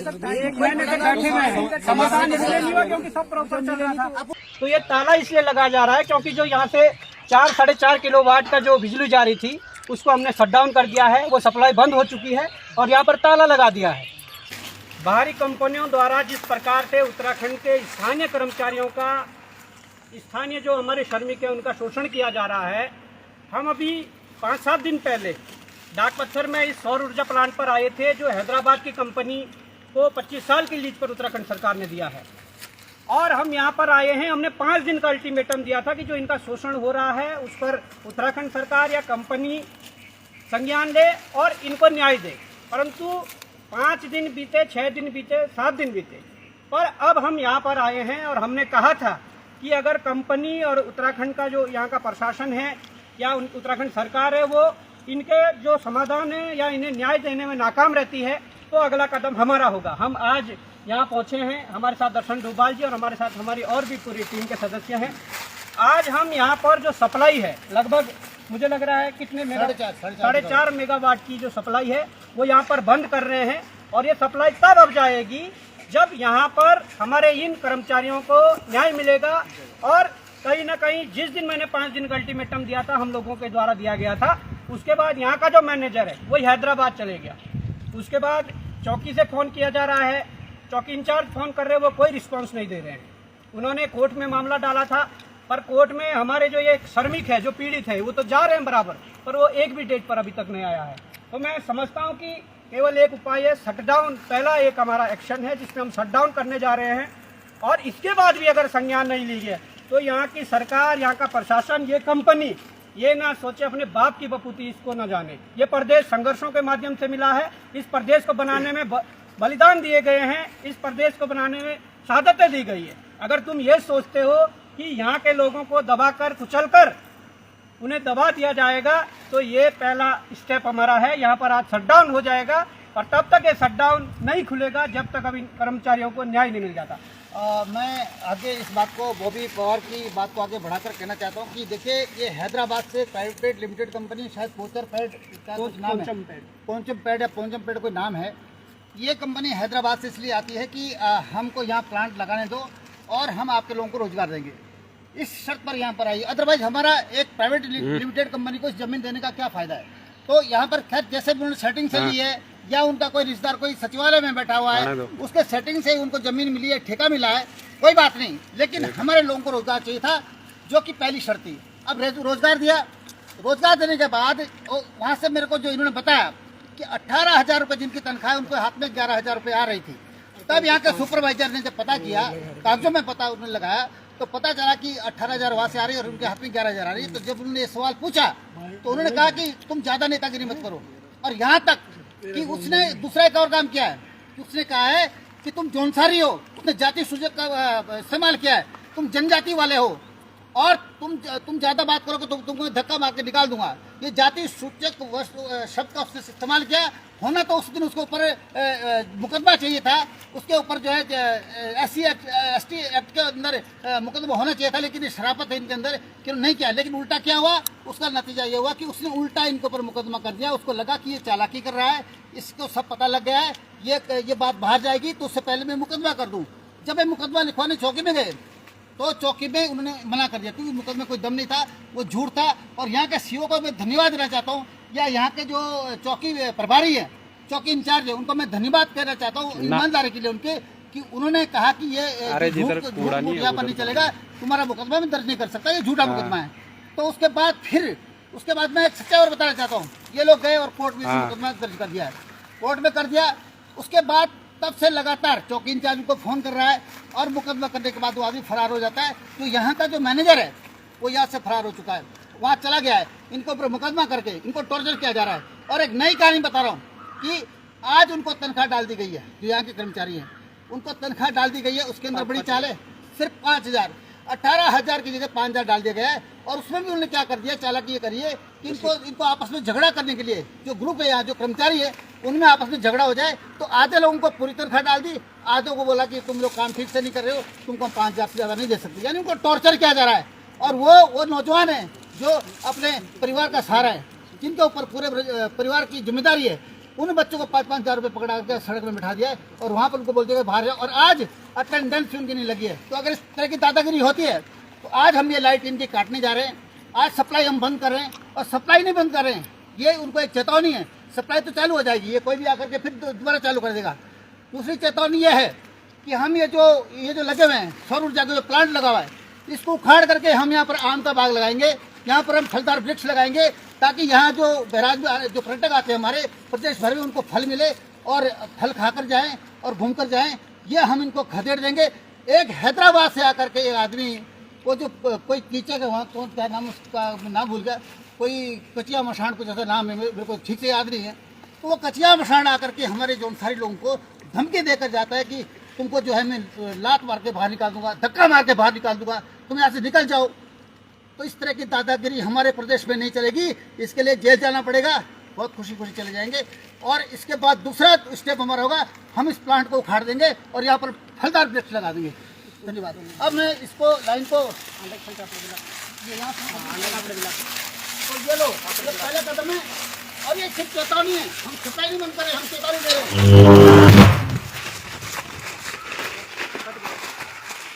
1 महीने से बैठे हुए हैं, समाधान इसलिए नहीं हुआ क्योंकि सब प्रॉपर चल रहा था। तो ये ताला इसलिए लगाया जा रहा है क्योंकि जो यहाँ से 4-4.5 किलोवाट का जो बिजली जा रही थी उसको हमने शट डाउन कर दिया है, वो सप्लाई बंद हो चुकी है और यहाँ पर ताला लगा दिया है। बाहरी कंपनियों द्वारा जिस प्रकार से उत्तराखंड के स्थानीय कर्मचारियों का, स्थानीय जो हमारे श्रमिक हैं उनका शोषण किया जा रहा है। हम अभी 5-7 दिन पहले डाक पत्थर में इस सौर ऊर्जा प्लांट पर आए थे जो हैदराबाद की कंपनी को 25 साल की लीज पर उत्तराखंड सरकार ने दिया है। और हम यहाँ पर आए हैं, हमने 5 दिन का अल्टीमेटम दिया था कि जो इनका शोषण हो रहा है उस पर उत्तराखंड सरकार या कंपनी संज्ञान ले और इनको न्याय दे। परंतु 5 दिन बीते, 6 दिन बीते, 7 दिन बीते, पर अब हम यहाँ पर आए हैं और हमने कहा था कि अगर कंपनी और उत्तराखंड का जो यहाँ का प्रशासन है या उत्तराखंड सरकार है वो इनके जो समाधान है या इन्हें न्याय देने में नाकाम रहती है तो अगला कदम हमारा होगा। हम आज यहाँ पहुँचे हैं, हमारे साथ दर्शन डोभाल जी और हमारे साथ हमारी और भी पूरी टीम के सदस्य हैं। आज हम यहाँ पर जो सप्लाई है लगभग मुझे लग रहा है कितने 4.5 मेगावाट की जो सप्लाई है वो यहाँ पर बंद कर रहे हैं। और ये सप्लाई तब अब जाएगी जब यहाँ पर हमारे इन कर्मचारियों को न्याय मिलेगा। और कहीं ना कहीं जिस दिन मैंने 5 दिन का अल्टीमेटम दिया था, हम लोगों के द्वारा दिया गया था, उसके बाद यहाँ का जो मैनेजर है वही हैदराबाद चले गया। उसके बाद चौकी से फ़ोन किया जा रहा है, चौकी इंचार्ज फ़ोन कर रहे हैं, वो कोई रिस्पांस नहीं दे रहे हैं। उन्होंने कोर्ट में मामला डाला था, पर कोर्ट में हमारे जो ये श्रमिक है जो पीड़ित है वो तो जा रहे हैं बराबर, पर वो एक भी डेट पर अभी तक नहीं आया है। तो मैं समझता हूँ कि केवल एक उपाय है शट डाउन। पहला एक हमारा एक्शन है जिसमें हम शट डाउन करने जा रहे हैं और इसके बाद भी अगर संज्ञान नहीं ली गया तो यहाँ की सरकार, यहाँ का प्रशासन, ये कंपनी ये ना सोचे अपने बाप की बपूती इसको ना जाने। ये प्रदेश संघर्षों के माध्यम से मिला है, इस प्रदेश को बनाने में बलिदान दिए गए हैं, इस प्रदेश को बनाने में शहादतें दी गई है। अगर तुम ये सोचते हो कि यहाँ के लोगों को दबाकर कुचलकर उन्हें दबा दिया जाएगा तो ये पहला स्टेप हमारा है। यहाँ पर आज शटडाउन हो जाएगा और तब तक ये शटडाउन नहीं खुलेगा जब तक अब इन कर्मचारियों को न्याय नहीं मिल जाता। मैं आगे इस बात को, बॉबी पवार की बात को आगे बढ़ाकर कहना चाहता हूँ कि देखिए ये हैदराबाद से प्राइवेट लिमिटेड कंपनी, शायद पोचम पैड या पोचम पैड कोई नाम है। ये कंपनी हैदराबाद से इसलिए आती है कि हमको यहाँ प्लांट लगाने दो और हम आपके लोगों को रोजगार देंगे, इस शर्त पर यहाँ पर आई। अदरवाइज हमारा एक प्राइवेट लिमिटेड कंपनी को जमीन देने का क्या फायदा है। तो यहाँ पर खैर जैसे भी उन्होंने सेटिंग से ली है या उनका कोई रिश्तेदार कोई सचिवालय में बैठा हुआ है उसके सेटिंग से उनको जमीन मिली है, ठेका मिला है, कोई बात नहीं, लेकिन हमारे लोगों को रोजगार चाहिए था जो कि पहली शर्त थी। अब रोजगार दिया, रोजगार देने के बाद वहाँ से मेरे को जो इन्होंने बताया कि 18,000 रुपये जिनकी तनख्वाह है उनको हाथ में 11,000 रुपये आ रही थी। तब यहाँ के सुपरवाइजर ने जब पता किया, कागजों में पता उन्होंने लगाया तो पता चला कि 18,000 वहाँ से आ रही है और उनके हाथ में 11,000 आ रही है। तो जब उन्होंने ये सवाल पूछा तो उन्होंने कहा कि तुम ज्यादा नेतागिरी मत करो। और यहाँ तक कि उसने दूसरा एक और काम किया है कि उसने कहा है कि तुम जौनसारी हो, उसने जाति सूचक का इस्तेमाल किया है, तुम जनजाति वाले हो और तुम ज्यादा बात करोगे तो तुमको धक्का मार के निकाल दूंगा। ये जाति सूचक शब्द का उसने इस्तेमाल किया। होना तो उस दिन उसके ऊपर मुकदमा चाहिए था, उसके ऊपर जो है SC ST एक्ट के अंदर मुकदमा होना चाहिए था, लेकिन ये शराफत है इनके अंदर कि नहीं किया। लेकिन उल्टा क्या हुआ, उसका नतीजा ये हुआ कि उसने उल्टा इनके ऊपर मुकदमा कर दिया। उसको लगा कि ये चालाकी कर रहा है, इसको सब पता लग गया है, ये बात बाहर जाएगी तो उससे पहले मैं मुकदमा कर दूँ। जब ये मुकदमा लिखवाने चौकी में गए तो चौकी में उन्होंने मना कर दिया क्योंकि मुकदमे में कोई दम नहीं था, वो झूठ था। और यहाँ के CO को मैं धन्यवाद देना चाहता हूँ, या यहाँ के जो चौकी प्रभारी है, चौकी इंचार्ज है, उनको मैं धन्यवाद कहना चाहता हूँ ईमानदारी के लिए उनके, कि उन्होंने कहा कि ये यहाँ पर नहीं चलेगा, तुम्हारा मुकदमा में दर्ज नहीं कर सकता, ये झूठा मुकदमा है। तो उसके बाद मैं एक सच्चाई और बताना चाहता हूँ। ये लोग गए और कोर्ट में मुकदमा दर्ज कर दिया है, कोर्ट में कर दिया। उसके बाद तब से लगातार चौकी इंचार्ज को फोन कर रहा है और मुकदमा करने के बाद वो आदमी फरार हो जाता है। तो यहाँ का जो मैनेजर है वो यहाँ से फरार हो चुका है, वहाँ चला गया है। इनको ऊपर मुकदमा करके इनको टॉर्चर किया जा रहा है। और एक नई कहानी बता रहा हूँ कि आज उनको तनख्वाह डाल दी गई है, जो यहाँ के कर्मचारी हैं उनको तनख्वाह डाल दी गई है। उसके अंदर बड़ी चाल है, सिर्फ 5,000, 18,000 की जगह 5,000 डाल दिया गया है। और उसमें भी उन्होंने क्या कर दिया, चालाकी ये करिए कि इनको आपस में झगड़ा करने के लिए जो ग्रुप है यहाँ जो कर्मचारी है उनमें आपस में झगड़ा हो जाए, तो आधे लोगों को पूरी तनख्वाह डाल दी, आधे को बोला कि तुम लोग काम ठीक से नहीं कर रहे हो, तुमको 5,000 से ज़्यादा नहीं दे सकते। यानी उनको टॉर्चर किया जा रहा है। और वो नौजवान है जो अपने परिवार का सहारा है, जिनके ऊपर पूरे परिवार की जिम्मेदारी है, उन बच्चों को 5-5 हज़ार रुपये पकड़ा कर सड़क में बिठा दिया है और वहाँ पर उनको बोलते हैं बाहर जाओ, और आज अटेंडेंस उनकी नहीं लगी है। तो अगर इस तरह की दादागिरी होती है तो आज हम ये लाइट इनकी काटने जा रहे हैं, आज सप्लाई हम बंद कर रहे हैं, और सप्लाई नहीं बंद कर रहे हैं, ये उनको एक चेतावनी है। सप्लाई तो चालू हो जाएगी, ये कोई भी आकर के फिर दोबारा चालू कर देगा। दूसरी चेतावनी ये है कि हम ये जो लगे हुए हैं सौर ऊर्जा का जो प्लांट लगा हुआ है, इसको उखाड़ करके हम यहाँ पर आम का बाग लगाएंगे, यहाँ पर हम फलदार वृक्ष लगाएंगे, ताकि यहाँ जो बहराज में जो पर्यटक आते हैं हमारे प्रदेश भर में, उनको फल मिले और फल खाकर जाएं और घूमकर जाएं। ये हम इनको खदेड़ देंगे। एक हैदराबाद से आकर के एक आदमी, वो जो कोई कीचक है वहाँ, कौन क्या नाम, उसका नाम भूल गया, कोई कचिया मशान कुछ ऐसा नाम है, मेरे को ठीक से याद नहीं है। तो वो कचिया मशान आकर के हमारे जो सारे लोगों को धमकी देकर जाता है कि तुमको जो है मैं लात मार के बाहर निकाल दूंगा, धक्का मार के बाहर निकाल दूंगा, तुम यहाँ से निकल जाओ। तो इस तरह की दादागिरी हमारे प्रदेश में नहीं चलेगी, इसके लिए जेल जाना पड़ेगा। बहुत खुशी खुशी चले जाएंगे। और इसके बाद दूसरा स्टेप हमारा होगा, हम इस प्लांट को उखाड़ देंगे और यहाँ पर फलदार वृक्ष लगा देंगे। धन्यवाद। अब मैं इसको लाइन को ये यहाँ तो ये लो, ये पहला कदम है और ये सिर्फ चेतावनी है, हम सप्लाई नहीं बंद करें, हम चेतावनी दे रहे हैं।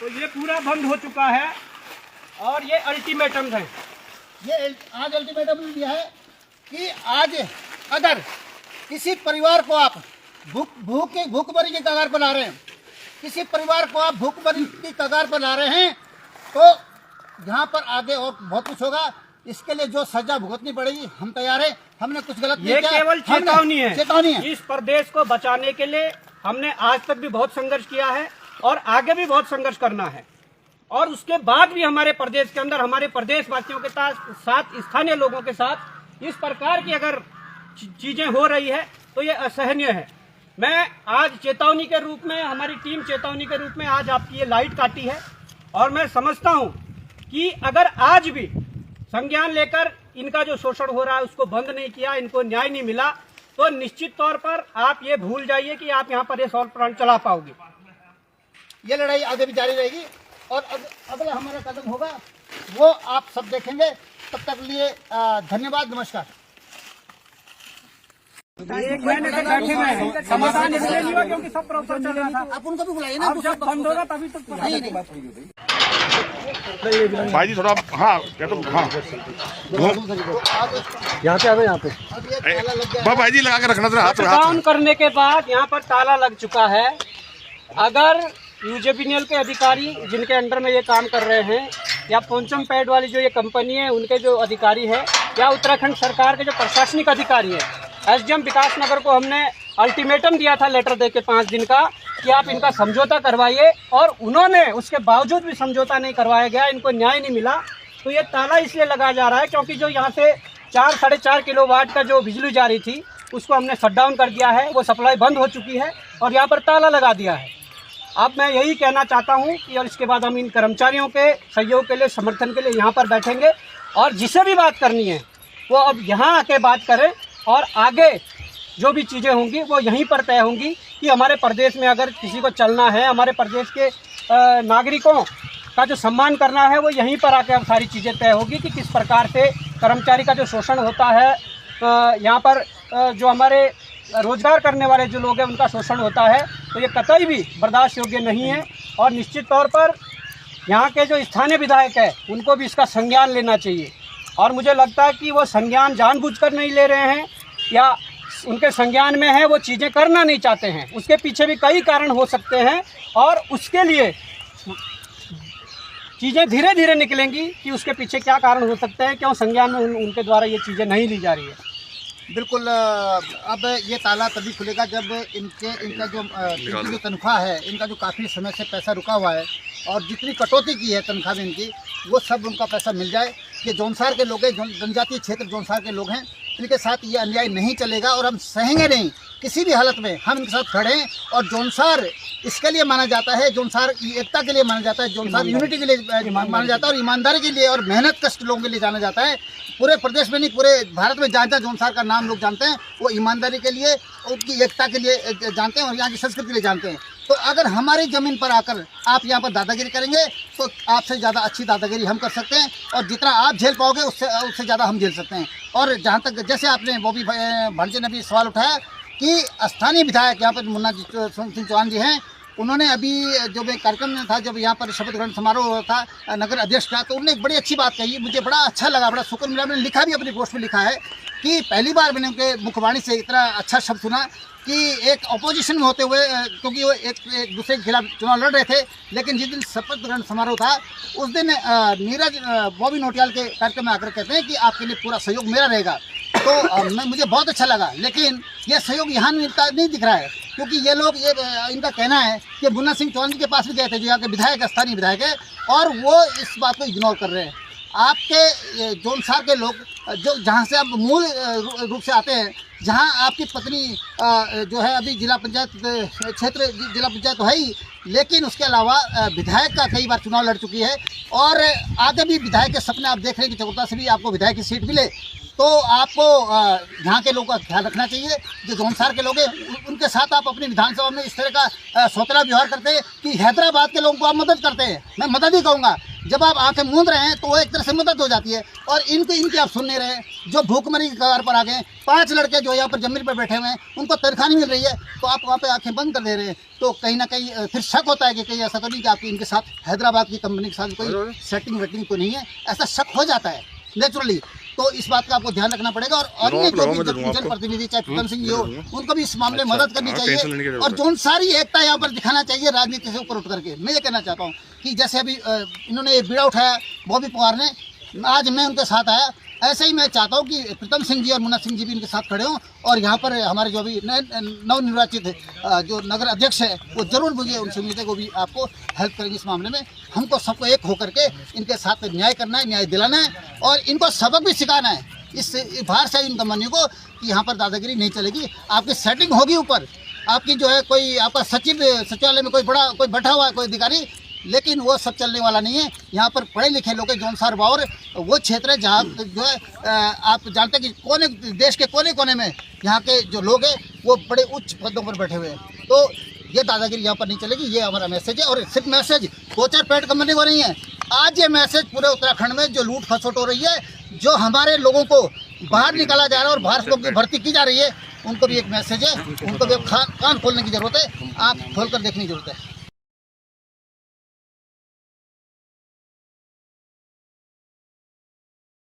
तो ये पूरा बंद हो चुका है और ये अल्टीमेटम है। ये आज अल्टीमेटम दिया है कि आज अगर किसी परिवार को आप भूखमरी की कगार पर ला रहे हैं, किसी परिवार को आप भूखमरी की कगार पर ला रहे हैं, तो यहाँ पर आगे और बहुत कुछ होगा। इसके लिए जो सजा भुगतनी पड़ेगी हम तैयार हैं। हमने कुछ गलत नहीं किया, केवल चेतावनी है। चेतावनी है। इस प्रदेश को बचाने के लिए हमने आज तक भी बहुत संघर्ष किया है और आगे भी बहुत संघर्ष करना है। और उसके बाद भी हमारे प्रदेश के अंदर हमारे प्रदेशवासियों के साथ स्थानीय लोगों के साथ इस प्रकार की अगर चीजें हो रही है तो ये असहनीय है। मैं आज चेतावनी के रूप में, हमारी टीम चेतावनी के रूप में आज आपकी ये लाइट काटी है और मैं समझता हूं कि अगर आज भी संज्ञान लेकर इनका जो शोषण हो रहा है उसको बंद नहीं किया, इनको न्याय नहीं मिला, तो निश्चित तौर पर आप ये भूल जाइए कि आप यहाँ पर ये सौर प्लांट चला पाओगे। ये लड़ाई आगे भी जारी रहेगी और अगला हमारा कदम होगा वो आप सब देखेंगे। तब तक लिए धन्यवाद, नमस्कार। एक महीने से बैठे हुए हैं, समाधान इसलिए नहीं हुआ क्योंकि सब प्रॉपर चल रहा था। आप उनको भी बुलाइए ना, अब जब बंद होगा तभी तो भाई जी थोड़ा, हाँ क्या तो, हाँ यहाँ पे आ गए। यहाँ पे भाई जी लगा के रखना था हाथ डाउन करने के बाद यहाँ पर ताला लग चुका है। अगर यूजेबीएल के अधिकारी जिनके अंडर में ये काम कर रहे हैं, या पोंचम पैड वाली जो ये कंपनी है उनके जो अधिकारी है, या उत्तराखंड सरकार के जो प्रशासनिक अधिकारी है, एसडीएम विकास नगर को हमने अल्टीमेटम दिया था लेटर देके 5 दिन का कि आप इनका समझौता करवाइए, और उन्होंने उसके बावजूद भी समझौता नहीं करवाया गया, इनको न्याय नहीं मिला। तो ये ताला इसलिए लगाया जा रहा है क्योंकि जो यहाँ से 4-4.5 किलोवाट का जो बिजली जा रही थी उसको हमने शट डाउन कर दिया है, वो सप्लाई बंद हो चुकी है और यहाँ पर ताला लगा दिया है। अब मैं यही कहना चाहता हूँ कि और इसके बाद हम इन कर्मचारियों के सहयोग के लिए, समर्थन के लिए यहाँ पर बैठेंगे और जिसे भी बात करनी है वो अब यहाँ आके बात करें, और आगे जो भी चीज़ें होंगी वो यहीं पर तय होंगी कि हमारे प्रदेश में अगर किसी को चलना है, हमारे प्रदेश के नागरिकों का जो सम्मान करना है वो यहीं पर आके अब सारी चीज़ें तय होगी कि किस प्रकार से कर्मचारी का जो शोषण होता है, यहाँ पर जो हमारे रोजगार करने वाले जो लोग हैं उनका शोषण होता है, तो ये कतई भी बर्दाश्त योग्य नहीं है। और निश्चित तौर पर यहाँ के जो स्थानीय विधायक है उनको भी इसका संज्ञान लेना चाहिए, और मुझे लगता है कि वो संज्ञान जानबूझकर नहीं ले रहे हैं या उनके संज्ञान में है, वो चीज़ें करना नहीं चाहते हैं। उसके पीछे भी कई कारण हो सकते हैं और उसके लिए चीज़ें धीरे धीरे निकलेंगी कि उसके पीछे क्या कारण हो सकते हैं, क्यों संज्ञान में उनके द्वारा ये चीज़ें नहीं ली जा रही है। बिल्कुल। अब ये ताला तभी खुलेगा जब इनका जो तनख्वाह है, इनका जो काफ़ी समय से पैसा रुका हुआ है और जितनी कटौती की है तनख्वाह में इनकी, वो सब उनका पैसा मिल जाए। ये जौनसार के लोग हैं, जनजातीय क्षेत्र जौनसार के लोग हैं, इनके साथ ये अन्याय नहीं चलेगा और हम सहेंगे नहीं। किसी भी हालत में हम इनके साथ खड़े हैं। और जौनसार इसके लिए माना जाता है, जौनसार एकता के लिए माना जाता है, जौनसार यूनिटी के लिए माना जाता है और ईमानदारी के लिए और मेहनत कष्ट लोगों के लिए जाना जाता है। पूरे प्रदेश में नहीं, पूरे भारत में जहाँ जहाँ जौनसार का नाम लोग जानते हैं वो ईमानदारी के लिए, उनकी एकता के लिए जानते हैं और यहाँ की संस्कृति के लिए जानते हैं। तो अगर हमारी ज़मीन पर आकर आप यहाँ पर दादागिरी करेंगे तो आपसे ज़्यादा अच्छी दादागिरी हम कर सकते हैं, और जितना आप झेल पाओगे उससे ज़्यादा हम झेल सकते हैं। और जहाँ तक जैसे आपने वो भी भांजे ने भी सवाल उठाया कि स्थानीय विधायक यहाँ पर मुन्ना सिंह चौहान जी हैं, उन्होंने अभी जो मैं कार्यक्रम में था, जब यहाँ पर शपथ ग्रहण समारोह था नगर अध्यक्ष का, तो उन्होंने एक बड़ी अच्छी बात कही, मुझे बड़ा अच्छा लगा, बड़ा सुकून मिला। मैंने लिखा भी अपनी पोस्ट में लिखा है कि पहली बार मैंने उनके मुखवाणी से इतना अच्छा शब्द सुना कि एक अपोजिशन में होते हुए, क्योंकि वो एक दूसरे के खिलाफ चुनाव लड़ रहे थे, लेकिन जिस दिन शपथ ग्रहण समारोह था उस दिन नीरज बॉबी नौटियाल के कार्यक्रम में आकर कहते हैं कि आपके लिए पूरा सहयोग मेरा रहेगा। तो मुझे बहुत अच्छा लगा, लेकिन ये सहयोग यहाँ नहीं दिख रहा है, क्योंकि ये लोग इनका कहना है कि मुन्ना सिंह चौहान जी के पास भी गए थे, जो यहाँ के विधायक स्थानीय विधायक है, और वो इस बात को इग्नोर कर रहे हैं। आपके जौनसार के लोग जो जहाँ से आप मूल रूप से आते हैं, जहाँ आपकी पत्नी जो है अभी जिला पंचायत क्षेत्र जिला पंचायत तो है ही, लेकिन उसके अलावा विधायक का कई बार चुनाव लड़ चुकी है, और आगे भी विधायक के सपने आप देख रहे हैं कि चकोता से भी आपको विधायक की सीट मिले। तो आपको यहाँ के लोगों का ख्याल रखना चाहिए, जो जौनसार के लोग हैं उनके साथ आप अपनी विधानसभा में इस तरह का सौतेला व्यवहार करते हैं कि हैदराबाद के लोगों को आप मदद करते हैं। मैं मदद ही कहूँगा, जब आप आंखें मूंद रहे हैं तो वो एक तरह से मदद हो जाती है, और इनकी आप सुन नहीं रहे। जो भूखमरी की कगार पर आ गए, 5 लड़के जो यहाँ पर जमीन पर बैठे हुए हैं, उनको तनख्वाह नहीं मिल रही है, तो आप वहाँ पे आंखें बंद कर दे रहे हैं। तो कहीं ना कहीं फिर शक होता है कि कहीं ऐसा तो नहीं कि आपकी इनके साथ हैदराबाद की कंपनी के साथ कोई सेटिंग वेटिंग तो नहीं है, ऐसा शक हो जाता है नेचुरली। तो इस बात का आपको ध्यान रखना पड़ेगा, और अन्य जो भी जनप्रतिनिधि चाहे प्रीतम सिंह जी हो, उनको भी इस मामले में मदद करनी चाहिए, और जो सारी एकता यहाँ पर दिखाना चाहिए राजनीति से ऊपर उठ करके। मैं ये कहना चाहता हूँ कि जैसे अभी इन्होंने ये बीड़ा उठाया बॉबी पवार ने, आज मैं उनके साथ आया, ऐसे ही मैं चाहता हूँ कि प्रीतम सिंह जी और मुन्ना सिंह जी भी इनके साथ खड़े हों, और यहाँ पर हमारे जो भी नवनिर्वाचित जो नगर अध्यक्ष है वो जरूर मुझे उनसे मिलते को भी आपको हेल्प करेंगे इस मामले में। हमको सबको एक होकर के इनके साथ न्याय करना है, न्याय दिलाना है, और इनको सबक भी सिखाना है इस बाहर से इन कंपनियों को कि यहाँ पर दादागिरी नहीं चलेगी। आपकी सेटिंग होगी ऊपर, आपकी जो है कोई आपका सचिवालय में कोई बैठा हुआ है कोई अधिकारी, लेकिन वो सब चलने वाला नहीं है। यहाँ पर पढ़े लिखे लोग हैं, जौनसार बावर वो क्षेत्र है जहाँ जो है आप जानते हैं कि देश के कोने कोने में यहाँ के जो लोग हैं वो बड़े उच्च पदों पर बैठे हुए हैं। तो ये दादागिरी यहाँ पर नहीं चलेगी, ये हमारा मैसेज है। और सिर्फ मैसेज 2-4 पेट कंपनी को नहीं है, आज ये मैसेज पूरे उत्तराखंड में जो लूट खसोट हो रही है, जो हमारे लोगों को बाहर निकाला जा रहा है और बाहर से लोगों की भर्ती की जा रही है, उनको भी एक मैसेज है, उनको भी कान खोलने की जरूरत है, आँख खोल कर देखने की जरूरत है।